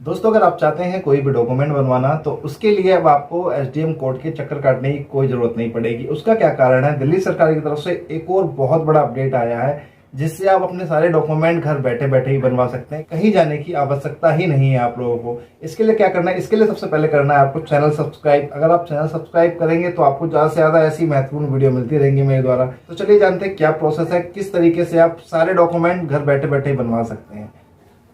दोस्तों, अगर आप चाहते हैं कोई भी डॉक्यूमेंट बनवाना तो उसके लिए अब आपको एसडीएम कोर्ट के चक्कर काटने की कोई जरूरत नहीं पड़ेगी। उसका क्या कारण है, दिल्ली सरकार की तरफ से एक और बहुत बड़ा अपडेट आया है जिससे आप अपने सारे डॉक्यूमेंट घर बैठे बैठे ही बनवा सकते हैं। कहीं जाने की आवश्यकता ही नहीं है आप लोगों को। इसके लिए क्या करना है, इसके लिए सबसे पहले करना है आपको चैनल सब्सक्राइब। अगर आप चैनल सब्सक्राइब करेंगे तो आपको ज्यादा से ज्यादा ऐसी महत्वपूर्ण वीडियो मिलती रहेंगी मेरे द्वारा। तो चलिए जानते हैं क्या प्रोसेस है, किस तरीके से आप सारे डॉक्यूमेंट घर बैठे बैठे ही बनवा सकते हैं।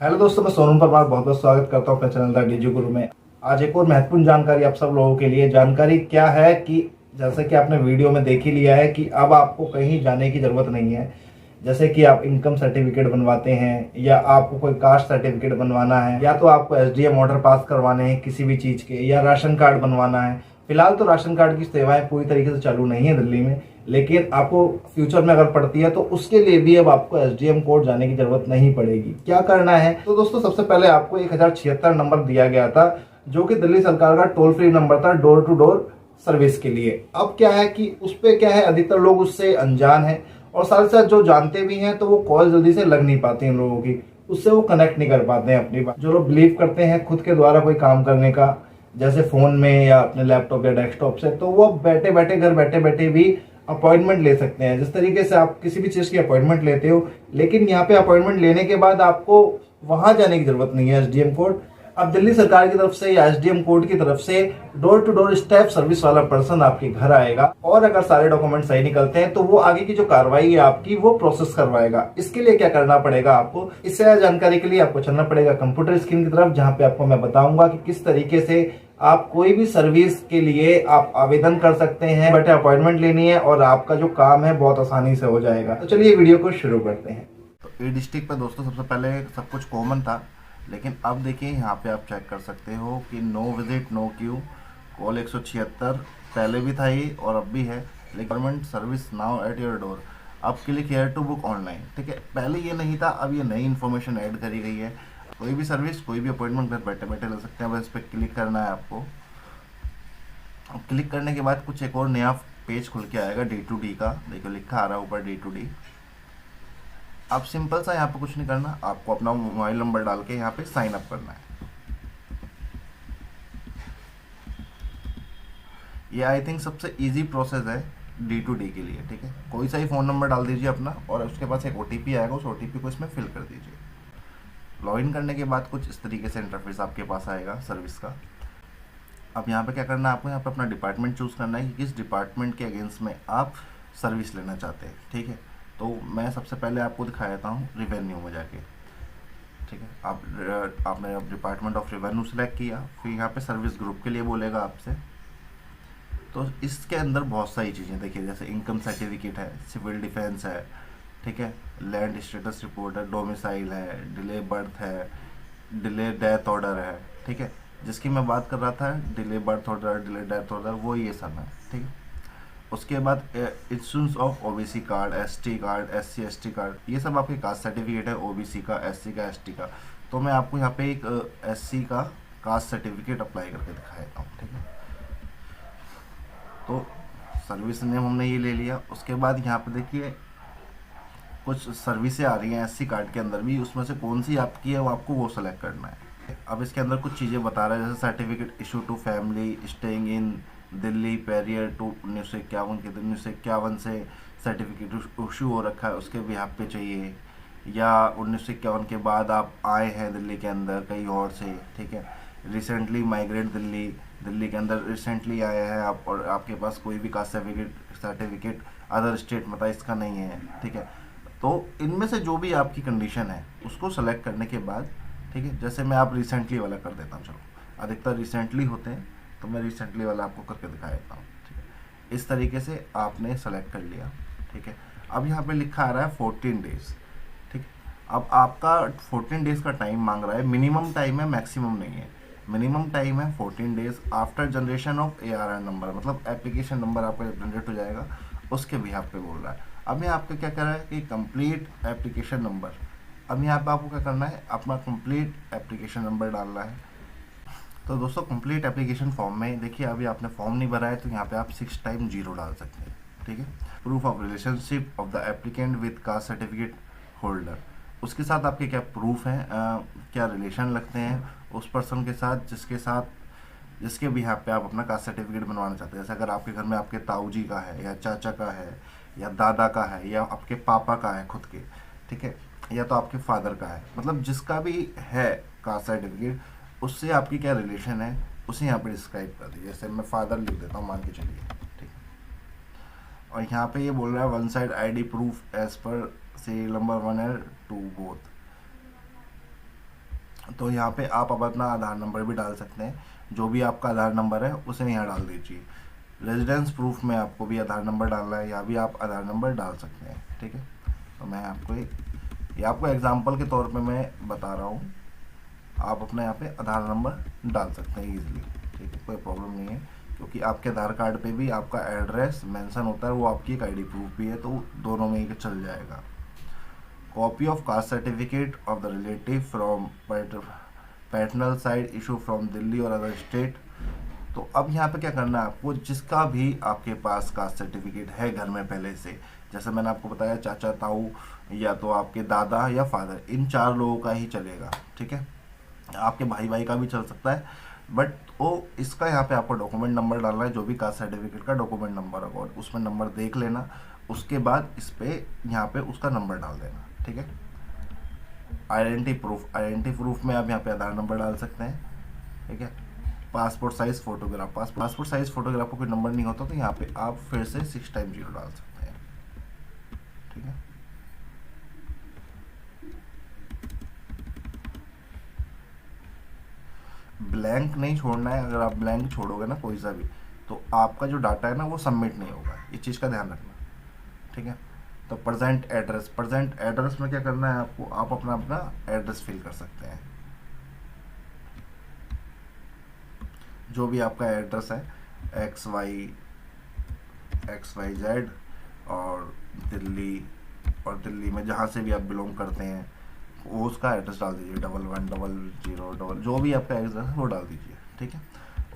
हेलो दोस्तों, मैं सोनू परमार बहुत बहुत स्वागत करता हूं अपने चैनल द डीजी गुरु में। आज एक और महत्वपूर्ण जानकारी आप सब लोगों के लिए। जानकारी क्या है कि जैसे कि आपने वीडियो में देख ही लिया है कि अब आपको कहीं जाने की जरूरत नहीं है। जैसे कि आप इनकम सर्टिफिकेट बनवाते हैं या आपको कोई कास्ट सर्टिफिकेट बनवाना है या तो आपको एसडीएम ऑर्डर पास करवाने हैं किसी भी चीज के, या राशन कार्ड बनवाना है। फिलहाल तो राशन कार्ड की सेवाएं पूरी तरीके से चालू नहीं है दिल्ली में, लेकिन आपको फ्यूचर में अगर पड़ती है तो उसके लिए भी अब आपको एसडीएम कोर्ट जाने की जरूरत नहीं पड़ेगी। क्या करना है, तो दोस्तों सबसे पहले आपको 1076 नंबर दिया गया था जो कि दिल्ली सरकार का टोल फ्री नंबर था डोर टू डोर सर्विस के लिए। अब क्या है कि उस पे क्या है, अधिकतर लोग उससे अनजान है और साथ साथ जो जानते भी हैं तो वो कॉल जल्दी से लग नहीं पाती इन लोगों की, उससे वो कनेक्ट नहीं कर पाते हैं अपनी बात। जो लोग बिलीव करते हैं खुद के द्वारा कोई काम करने का, जैसे फोन में या अपने लैपटॉप या डेस्कटॉप से, तो वो बैठे बैठे घर बैठे बैठे भी अपॉइंटमेंट ले सकते हैं। जिस तरीके से आप किसी भी चीज की अपॉइंटमेंट लेते हो, लेकिन यहाँ पे अपॉइंटमेंट लेने के बाद आपको वहां जाने की जरूरत नहीं है एसडीएम कोर्ट। अब दिल्ली सरकार की तरफ से या एसडीएम कोर्ट की तरफ से door to door step service वाला पर्सन आपके घर आएगा और अगर सारे डॉक्यूमेंट सही निकलते हैं तो वो आगे की जो कार्रवाई है आपकी वो प्रोसेस करवाएगा। इसके लिए क्या करना पड़ेगा आपको, इससे ज्यादा जानकारी के लिए आपको चलना पड़ेगा कंप्यूटर स्क्रीन की तरफ, जहां पे आपको मैं बताऊंगा कि किस तरीके से आप कोई भी सर्विस के लिए आप आवेदन कर सकते हैं। बट अपॉइंटमेंट लेनी है और आपका जो काम है बहुत आसानी से हो जाएगा। तो चलिए वीडियो को शुरू करते हैं। तो ई डिस्ट्रिक्ट पर दोस्तों सबसे पहले सब कुछ कॉमन था, लेकिन अब देखिए यहाँ पे आप चेक कर सकते हो कि no visit no queue call 176 पहले भी था ये और अब भी है, लेकिन government service now at your door. अब click here to book online, ठीक है। पहले ये नहीं था, अब ये नई इन्फॉर्मेशन ऐड करी गई है। कोई भी सर्विस कोई भी अपॉइंटमेंट घर बैठे बैठे ले सकते हैं। बस इस पर क्लिक करना है आपको। अब क्लिक करने के बाद कुछ एक और नया पेज खुल के आएगा D2D का। देखो लिखा आ रहा है ऊपर D2D। अब सिंपल सा यहाँ पे कुछ नहीं करना, आपको अपना मोबाइल नंबर डाल के यहाँ पे साइन अप करना है। ये आई थिंक सबसे इजी प्रोसेस है D2D के लिए, ठीक है। कोई सा ही फ़ोन नंबर डाल दीजिए अपना और उसके पास एक OTP आएगा, उस OTP को इसमें फिल कर दीजिए। लॉगिन करने के बाद कुछ इस तरीके से इंटरफेस आपके पास आएगा सर्विस का। अब यहाँ पे क्या करना है आपको, यहाँ पे अपना डिपार्टमेंट चूज़ करना है कि किस डिपार्टमेंट के अगेंस्ट में आप सर्विस लेना चाहते हैं, ठीक है। तो मैं सबसे पहले आपको दिखा देता हूँ रिवेन्यू में जाके, ठीक है। आपने अब डिपार्टमेंट ऑफ रिवेन्यू सेलेक्ट किया, फिर यहाँ पे सर्विस ग्रुप के लिए बोलेगा आपसे। तो इसके अंदर बहुत सारी चीज़ें देखिए, जैसे इनकम सर्टिफिकेट है, सिविल डिफेंस है, ठीक है, लैंड स्टेटस रिपोर्ट है, डोमिसाइल है, डिले बर्थ है, डिले डेथ ऑर्डर है, ठीक है। जिसकी मैं बात कर रहा था delay birth order, delay death order, वो ये सब है, ठीक है। उसके बाद insurance of OBC card, ST card, SC ST card, ये सब आपके कास्ट सर्टिफिकेट है, ओबीसी का, एससी का, एसटी का। तो मैं आपको यहाँ पे एक एससी का कास्ट सर्टिफिकेट अप्लाई करके दिखा देता हूँ, ठीक है। तो सर्विस नेम हमने ये ले लिया। उसके बाद यहाँ पे देखिए कुछ सर्विसें आ रही हैं एससी कार्ड के अंदर भी, उसमें से कौन सी आपकी है वो आपको वो सेलेक्ट करना है। अब इसके अंदर कुछ चीज़ें बता रहा है, जैसे certificate issue to family staying in Delhi period to 1951 के 1951 से सर्टिफिकेट इशू हो रखा है उसके भी आप पे चाहिए, या 1951 के बाद आप आए हैं दिल्ली के अंदर कहीं और से, ठीक है। रिसेंटली माइग्रेट दिल्ली के अंदर रिसेंटली आए हैं आप और आपके पास कोई भी कास्ट सर्टिफिकेट अदर स्टेट मतलब इसका नहीं है, ठीक है। तो इनमें से जो भी आपकी कंडीशन है उसको सेलेक्ट करने के बाद, ठीक है, जैसे मैं आप रिसेंटली वाला कर देता हूँ, चलो अधिकतर रिसेंटली होते हैं तो मैं रिसेंटली वाला आपको करके दिखा देता हूँ, ठीक है। इस तरीके से आपने सेलेक्ट कर लिया, ठीक है। अब यहाँ पे लिखा आ रहा है 14 डेज, ठीक है। अब आपका 14 डेज का टाइम मांग रहा है, मिनिमम टाइम है मैक्सिमम नहीं है। मिनिमम टाइम है 14 days after generation of ARN number, मतलब एप्लीकेशन नंबर आपका जब जनरेट हो जाएगा उसके भी आप पे बोल रहा है। अब यहाँ आपका क्या कर रहा है कि कंप्लीट एप्लीकेशन नंबर। अब यहाँ पे आपको क्या करना है, अपना कंप्लीट एप्लीकेशन नंबर डालना है। तो दोस्तों कंप्लीट एप्लीकेशन फॉर्म में देखिए अभी आपने फॉर्म नहीं भरा है तो यहाँ पे आप 6 टाइम 0 डाल सकते हैं, ठीक है। Proof of relationship of the applicant with caste certificate holder, उसके साथ आपके क्या प्रूफ हैं, क्या रिलेशन लगते हैं उस पर्सन के साथ जिसके भी यहाँ पे आप अपना कास्ट सर्टिफिकेट बनवाना चाहते हैं। जैसे अगर आपके घर में आपके ताऊ जी का है, या चाचा का है, या दादा का है, या आपके पापा का है खुद के, ठीक है, या तो आपके फादर का है, मतलब जिसका भी है कास्ट सर्टिफिकेट, उससे आपकी क्या रिलेशन है उसे यहाँ पे डिस्क्राइब कर दीजिए। जैसे मैं फादर लिख देता हूँ, मान के चलिए, ठीक है। और यहाँ पे ये बोल रहा है one side ID proof as per serial number 1 and 2 both. तो यहाँ पे आप अब अपना आधार नंबर भी डाल सकते हैं, जो भी आपका आधार नंबर है उसे यहाँ डाल दीजिए। रेजिडेंस प्रूफ में आपको भी आधार नंबर डालना है, या भी आप आधार नंबर डाल सकते हैं, ठीक है। तो मैं आपको ये आपको एग्जांपल के तौर पे मैं बता रहा हूँ, आप अपना यहाँ पे आधार नंबर डाल सकते हैं ईजिली, ठीक है, कोई प्रॉब्लम नहीं है, क्योंकि आपके आधार कार्ड पे भी आपका एड्रेस मेंशन होता है, वो आपकी एक आईडी प्रूफ भी है, तो दोनों में ही चल जाएगा। Copy of caste certificate of the relative from paternal side issue from Delhi और अदर स्टेट। तो अब यहाँ पे क्या करना है आपको, जिसका भी आपके पास कास्ट सर्टिफिकेट है घर में पहले से, जैसे मैंने आपको बताया चाचा, ताऊ, या तो आपके दादा या फादर, इन 4 लोगों का ही चलेगा, ठीक है। आपके भाई का भी चल सकता है, बट वो इसका यहाँ पे आपको डॉक्यूमेंट नंबर डालना है, जो भी कास्ट सर्टिफिकेट का डॉक्यूमेंट नंबर होगा, और उसमें नंबर देख लेना, उसके बाद इस पे यहाँ पे उसका नंबर डाल देना, ठीक है। आइडेंटिटी प्रूफ में आप यहाँ पे आधार नंबर डाल सकते हैं, ठीक है। Passport size photograph, passport size photograph को कोई नंबर नहीं होता, तो यहाँ पे आप फिर से 6 टाइम 0 डाल सकते हैं, ठीक है। ब्लैंक नहीं छोड़ना है, अगर आप ब्लैंक छोड़ोगे ना कोई सा भी, तो आपका जो डाटा है ना वो सबमिट नहीं होगा, इस चीज़ का ध्यान रखना, ठीक है। तो प्रेजेंट एड्रेस में क्या करना है आपको, आप अपना एड्रेस फिल कर सकते हैं, जो भी आपका एड्रेस है, XYZ, और दिल्ली में जहाँ से भी आप बिलोंग करते हैं वो उसका एड्रेस डाल दीजिए, 1100 जो भी आपका एड्रेस है वो डाल दीजिए, ठीक है।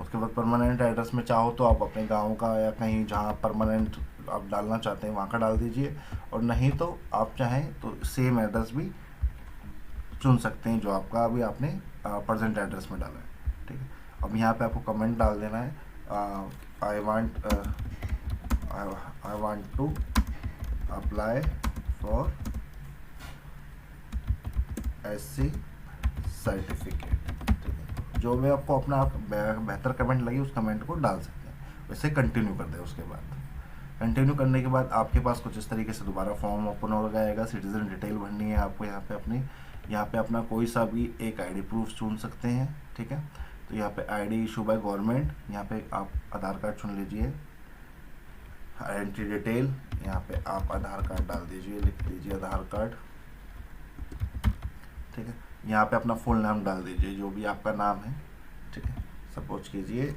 उसके बाद परमानेंट एड्रेस में चाहो तो आप अपने गांव का, या कहीं जहाँ परमानेंट आप डालना चाहते हैं वहाँ का डाल दीजिए, और नहीं तो आप चाहें तो सेम एड्रेस भी चुन सकते हैं जो आपका अभी आपने प्रेजेंट एड्रेस में डाला है, ठीक है। अब यहाँ पे आपको कमेंट डाल देना है, I want to apply for SC certificate, ठीक है। जो भी आपको अपना बेहतर कमेंट लगे उस कमेंट को डाल सकते हैं, वैसे कंटिन्यू कर दें। उसके बाद कंटिन्यू करने के बाद आपके पास कुछ इस तरीके से दोबारा फॉर्म ओपन हो जाएगा। सिटीजन डिटेल भरनी है आपको, यहाँ पे अपना कोई सा भी एक आईडी प्रूफ चुन सकते हैं, ठीक है। तो यहाँ पे आईडी इशू बाय गवर्नमेंट, यहाँ पे आप आधार कार्ड चुन लीजिए। आइडेंटिटी डिटेल, यहाँ पे आप आधार कार्ड डाल दीजिए, लिख दीजिए आधार कार्ड, ठीक है। यहाँ पे अपना फुल नाम डाल दीजिए, जो भी आपका नाम है, ठीक है। सपोज कीजिए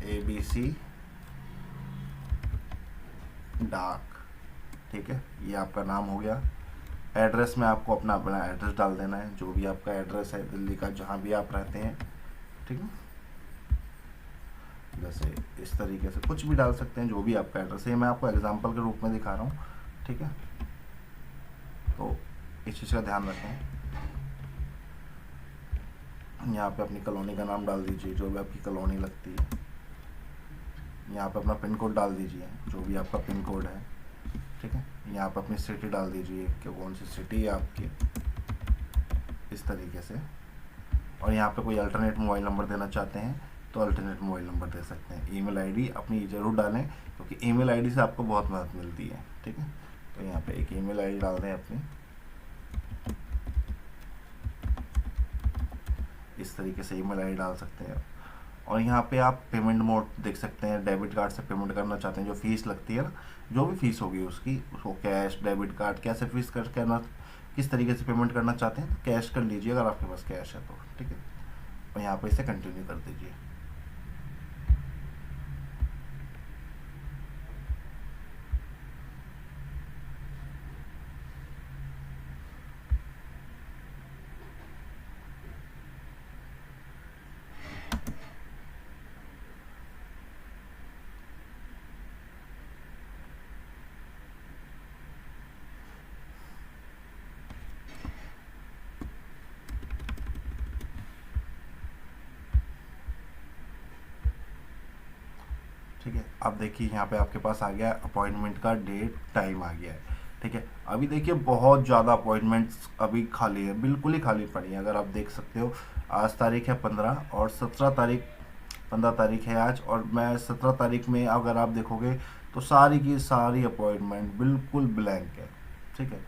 ABC डाक, ठीक है, ये आपका नाम हो गया। एड्रेस में आपको अपना एड्रेस डाल देना है, जो भी आपका एड्रेस है दिल्ली का, जहाँ भी आप रहते हैं, ठीक है। जैसे इस तरीके से कुछ भी डाल सकते हैं, जो भी आपका एड्रेस है, मैं आपको एग्जांपल के रूप में दिखा रहा हूँ, ठीक है। तो इस चीज़ का ध्यान रखें। यहाँ पे अपनी कॉलोनी का नाम डाल दीजिए, जो भी आपकी कॉलोनी लगती है। यहाँ पे अपना पिन कोड डाल दीजिए, जो भी आपका पिन कोड है, ठीक है। यहाँ पे अपनी सिटी डाल दीजिए कि कौन सी सिटी है आपकी, इस तरीके से। और यहाँ पे कोई अल्टरनेट मोबाइल नंबर देना चाहते हैं तो अल्टरनेट मोबाइल नंबर दे सकते हैं। ईमेल आईडी अपनी ज़रूर डालें, क्योंकि ईमेल आईडी से आपको बहुत मदद मिलती है, ठीक है। तो यहाँ पे एक ईमेल आईडी डाल दें अपनी, इस तरीके से ईमेल आईडी डाल सकते हैं। और यहाँ पे आप पेमेंट मोड देख सकते हैं, डेबिट कार्ड से पेमेंट करना चाहते हैं, जो फीस लगती है ना, जो भी फीस होगी उसको कैश, डेबिट कार्ड, कैसे फीस करना, किस तरीके से पेमेंट करना चाहते हैं, तो कैश कर लीजिए अगर आपके पास कैश है तो, ठीक है। और यहाँ पे इसे कंटिन्यू कर दीजिए। ठीक है, अब देखिए यहाँ पे आपके पास आ गया अपॉइंटमेंट का डेट टाइम आ गया है। ठीक है, अभी देखिए बहुत ज़्यादा अपॉइंटमेंट्स अभी खाली है, बिल्कुल ही खाली पड़ी है। अगर आप देख सकते हो आज तारीख है 15 और 15 तारीख है आज, और मैं 17 तारीख में अगर आप देखोगे तो सारी की सारी अपॉइंटमेंट बिल्कुल ब्लैंक है। ठीक है,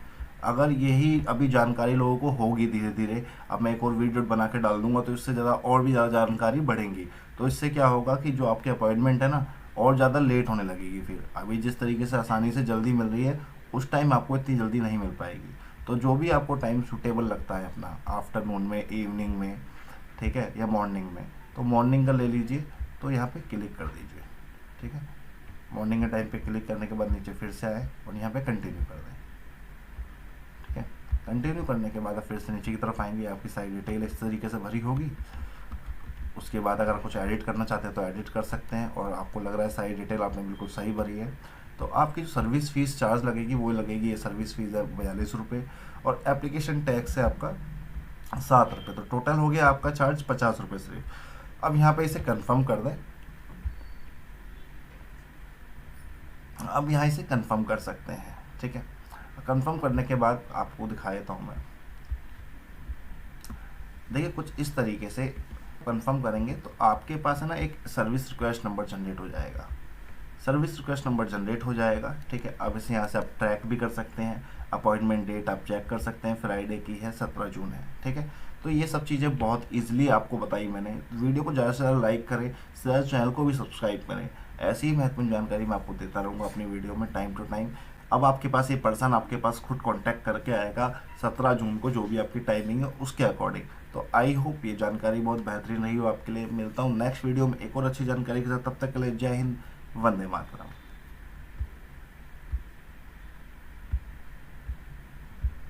अगर यही अभी जानकारी लोगों को होगी धीरे धीरे, अब मैं एक और वीडियो बना के डाल दूंगा तो इससे ज़्यादा और भी ज़्यादा जानकारी बढ़ेंगी। तो इससे क्या होगा कि जो आपकी अपॉइंटमेंट है ना और ज़्यादा लेट होने लगेगी। फिर अभी जिस तरीके से आसानी से जल्दी मिल रही है उस टाइम आपको इतनी जल्दी नहीं मिल पाएगी। तो जो भी आपको टाइम सूटेबल लगता है अपना, आफ्टरनून में, इवनिंग में, ठीक है, या मॉर्निंग में, तो मॉर्निंग का ले लीजिए। तो यहाँ पे क्लिक कर दीजिए। ठीक है, मॉर्निंग के टाइम पे क्लिक करने के बाद नीचे फिर से आए और यहाँ पे कंटिन्यू कर दें। ठीक है, कंटिन्यू करने के बाद फिर से नीचे की तरफ आएंगे, आपकी सारी डिटेल इस तरीके से भरी होगी। उसके बाद अगर कुछ एडिट करना चाहते हैं तो एडिट कर सकते हैं, और आपको लग रहा है सारी डिटेल आपने बिल्कुल सही भरी है, तो आपकी जो सर्विस फीस चार्ज लगेगी वो लगेगी, ये सर्विस फीस है 42 रुपये, और एप्लीकेशन टैक्स है आपका 7 रुपये। तो टोटल हो गया आपका चार्ज 50 रुपये सिर्फ। अब यहाँ पे इसे कंफर्म कर दें। अब यहाँ इसे कंफर्म कर सकते हैं। ठीक है, कंफर्म करने के बाद आपको दिखा देता हूँ मैं। देखिए कुछ इस तरीके से कंफर्म करेंगे तो आपके पास है ना एक सर्विस रिक्वेस्ट नंबर जनरेट हो जाएगा। सर्विस रिक्वेस्ट नंबर जनरेट हो जाएगा। ठीक है, अब इसे यहाँ से आप ट्रैक भी कर सकते हैं। अपॉइंटमेंट डेट आप चेक कर सकते हैं, फ्राइडे की है, 17 जून है। ठीक है, तो ये सब चीज़ें बहुत इजीली आपको बताई मैंने। वीडियो को ज़्यादा से ज़्यादा लाइक करें, शेयर, चैनल को भी सब्सक्राइब करें। ऐसी ही महत्वपूर्ण जानकारी मैं आपको देता रहूँगा अपनी वीडियो में टाइम टू टाइम। अब आपके पास ये पर्सन आपके पास खुद कांटेक्ट करके आएगा 17 जून को, जो भी आपकी टाइमिंग है उसके अकॉर्डिंग। तो आई होप ये जानकारी बहुत बेहतरीन रही हो आपके लिए। मिलता हूँ नेक्स्ट वीडियो में एक और अच्छी जानकारी के साथ। तब तक के लिए जय हिंद, वंदे मातरम।